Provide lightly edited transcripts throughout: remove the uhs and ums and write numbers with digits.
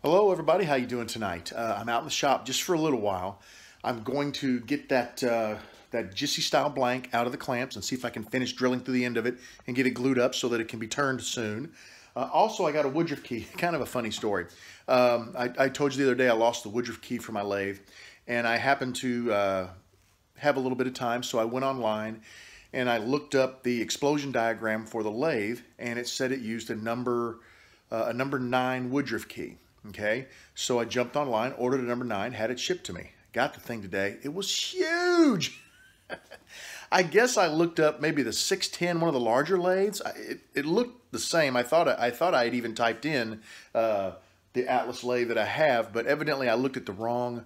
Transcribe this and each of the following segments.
Hello everybody, how you doing tonight? I'm out in the shop just for a little while. I'm going to get that Gisi style blank out of the clamps and see if I can finish drilling through the end of it and get it glued up so that it can be turned soon. Also, I got a Woodruff key, kind of a funny story. I told you the other day I lost the Woodruff key for my lathe, and I happened to have a little bit of time, so I went online and I looked up the explosion diagram for the lathe, and it said it used a number 9 Woodruff key. Okay, so I jumped online, ordered a number 9, had it shipped to me. Got the thing today. It was huge. I guess I looked up maybe the 610, one of the larger lathes. It looked the same. I thought I had even typed in the Atlas lathe that I have, but evidently I looked at the wrong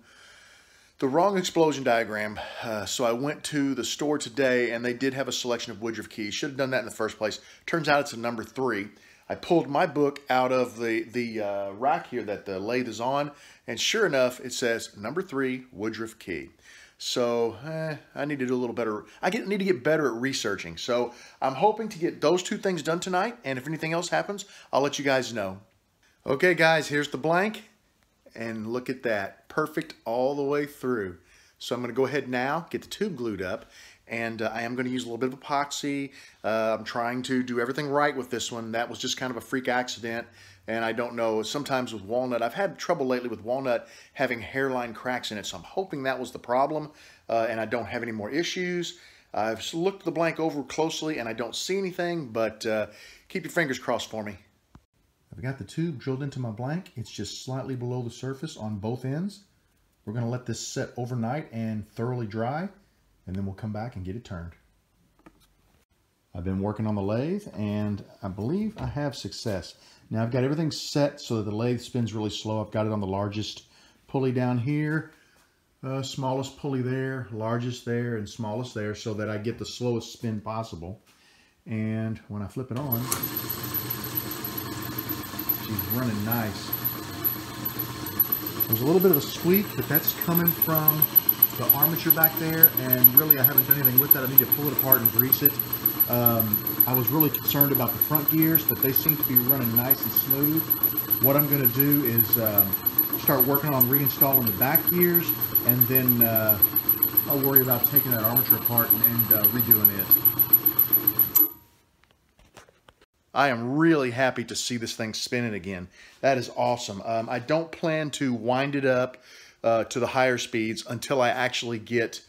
explosion diagram. So I went to the store today, and they did have a selection of Woodruff keys. Should have done that in the first place. Turns out it's a number 3. I pulled my book out of the rack here that the lathe is on, and sure enough, it says number 3 Woodruff key. So I need to do a little better. Need to get better at researching. So I'm hoping to get those 2 things done tonight, and if anything else happens, I'll let you guys know. Okay, guys, here's the blank, and look at that, perfect all the way through. So I'm going to go ahead now, get the tube glued up. And I am going to use a little bit of epoxy. I'm trying to do everything right with this one. That was just kind of a freak accident. And I don't know, sometimes with walnut, I've had trouble lately with walnut having hairline cracks in it. So I'm hoping that was the problem and I don't have any more issues. I've looked the blank over closely and I don't see anything, but keep your fingers crossed for me. I've got the tube drilled into my blank. It's just slightly below the surface on both ends. We're going to let this set overnight and thoroughly dry, and then we'll come back and get it turned. I've been working on the lathe, and I believe I have success. Now I've got everything set so that the lathe spins really slow. I've got it on the largest pulley down here, smallest pulley there, largest there, and smallest there, so that I get the slowest spin possible. And when I flip it on, she's running nice. There's a little bit of a squeak, but that's coming from the armature back there, and really I haven't done anything with that. I need to pull it apart and grease it. I was really concerned about the front gears, but they seem to be running nice and smooth. What I'm going to do is start working on reinstalling the back gears, and then I'll worry about taking that armature apart and redoing it. I am really happy to see this thing spinning again. That is awesome. I don't plan to wind it up to the higher speeds until I actually get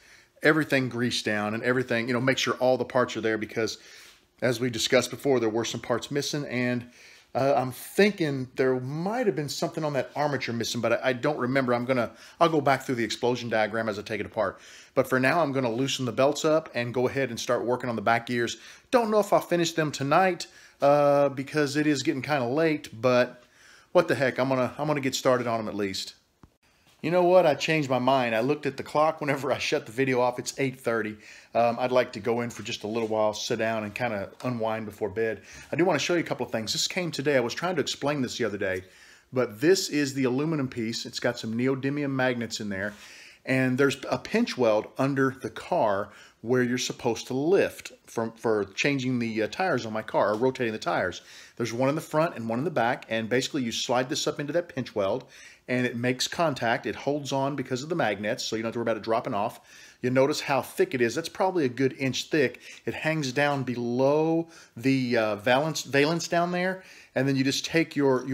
everything greased down and everything, make sure all the parts are there, because as we discussed before, there were some parts missing, and I'm thinking there might have been something on that armature missing, but I don't remember. I'll go back through the explosion diagram as I take it apart. But for now, I'm going to loosen the belts up and go ahead and start working on the back gears. Don't know if I'll finish them tonight because it is getting kind of late, but what the heck, I'm gonna get started on them at least. You know what? I changed my mind. I looked at the clock whenever I shut the video off. It's 8:30. I'd like to go in for just a little while, sit down, and kind of unwind before bed. I do want to show you a couple of things. This came today. I was trying to explain this the other day, but this is the aluminum piece. It's got some neodymium magnets in there, and there's a pinch weld under the car where you're supposed to lift for changing the tires on my car, or rotating the tires. There's one in the front and one in the back, and basically you slide this up into that pinch weld, and it makes contact. It holds on because of the magnets, so you don't have to worry about it dropping off. You notice how thick it is. That's probably a good inch thick. It hangs down below the valance down there, and then you just take your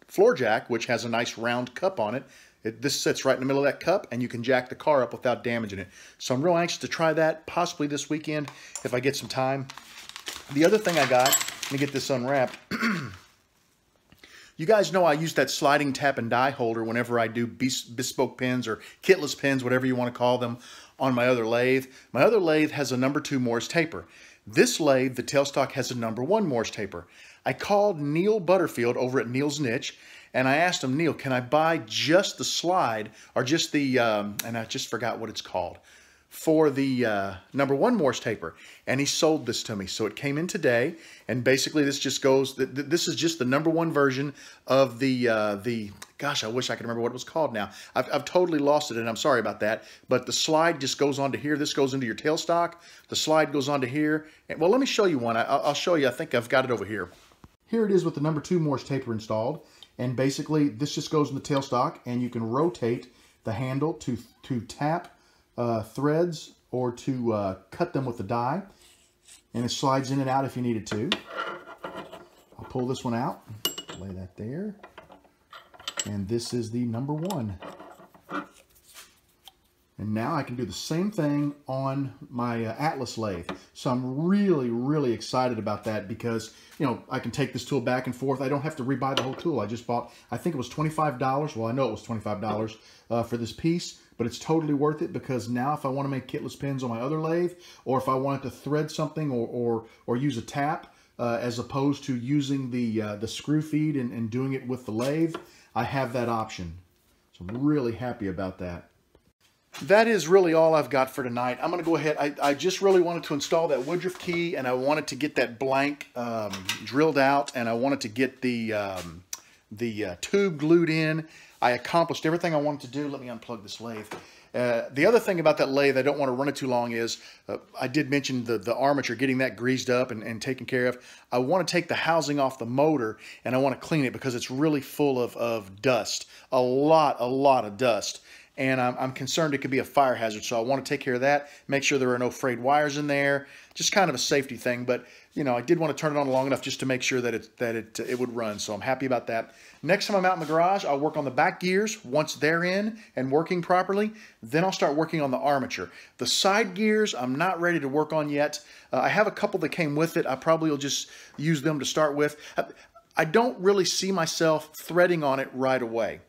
floor jack, which has a nice round cup on it. This sits right in the middle of that cup, and you can jack the car up without damaging it. So I'm real anxious to try that, possibly this weekend if I get some time. The other thing I got, let me get this unwrapped. You guys know I use that sliding tap and die holder whenever I do bespoke pins or kitless pins, whatever you want to call them, on my other lathe. My other lathe has a number 2 Morse taper. This lathe, the tailstock, has a number 1 Morse taper. I called Neil Butterfield over at Neil's Niche, and I asked him, Neil, can I buy just the slide, or just the, and I just forgot what it's called, for the number 1 Morse taper, and he sold this to me. So it came in today, and basically this just goes, this is just the number 1 version of the gosh, I wish I could remember what it was called now. I've totally lost it, and I'm sorry about that, but the slide just goes onto here. This goes into your tailstock. The slide goes onto here. And, well, let me show you one. I'll show you. I think I've got it over here. Here it is with the number 2 Morse taper installed. And basically, this just goes in the tailstock, and you can rotate the handle to tap threads or to cut them with the die. And it slides in and out if you needed to. I'll pull this one out, lay that there. And this is the number 1. And now I can do the same thing on my Atlas lathe. So I'm really, really excited about that because, you know, I can take this tool back and forth. I don't have to rebuy the whole tool. I just bought, I think it was $25. Well, I know it was $25 for this piece, but it's totally worth it because now if I want to make kitless pins on my other lathe, or if I wanted to thread something or use a tap as opposed to using the screw feed and doing it with the lathe, I have that option. So I'm really happy about that. That is really all I've got for tonight. I'm going to go ahead. I just really wanted to install that Woodruff key, and I wanted to get that blank drilled out, and I wanted to get the tube glued in. I accomplished everything I wanted to do. Let me unplug this lathe. The other thing about that lathe, I don't want to run it too long, is I did mention the armature, getting that greased up and taken care of. I want to take the housing off the motor, and I want to clean it because it's really full of dust, a lot of dust. And I'm concerned it could be a fire hazard, so I want to take care of that, make sure there are no frayed wires in there, just kind of a safety thing. But, you know, I did want to turn it on long enough just to make sure that it would run, so I'm happy about that. Next time I'm out in the garage, I'll work on the back gears. Once they're in and working properly, then I'll start working on the armature. The side gears, I'm not ready to work on yet. I have a couple that came with it. I probably will just use them to start with. I don't really see myself threading on it right away.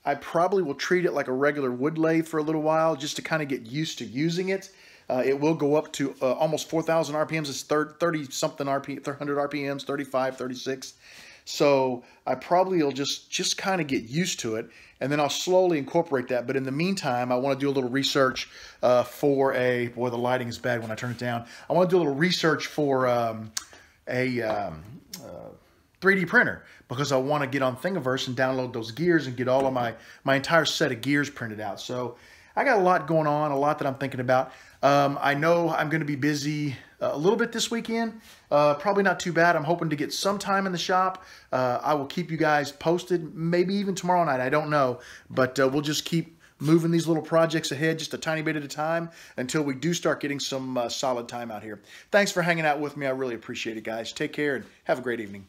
I probably will treat it like a regular wood lathe for a little while just to kind of get used to using it. It will go up to almost 4,000 RPMs. It's 30-something RPM, 100 RPMs, 35, 36. So I probably will just kind of get used to it, and then I'll slowly incorporate that. But in the meantime, I want to do a little research for a, boy, the lighting is bad when I turn it down. I want to do a little research for a 3D printer, because I want to get on Thingiverse and download those gears and get all of my entire set of gears printed out. So I got a lot going on, a lot that I'm thinking about. I know I'm going to be busy a little bit this weekend. Probably not too bad. I'm hoping to get some time in the shop. I will keep you guys posted, maybe even tomorrow night. I don't know, but we'll just keep moving these little projects ahead just a tiny bit at a time until we do start getting some solid time out here. Thanks for hanging out with me. I really appreciate it, guys. Take care and have a great evening.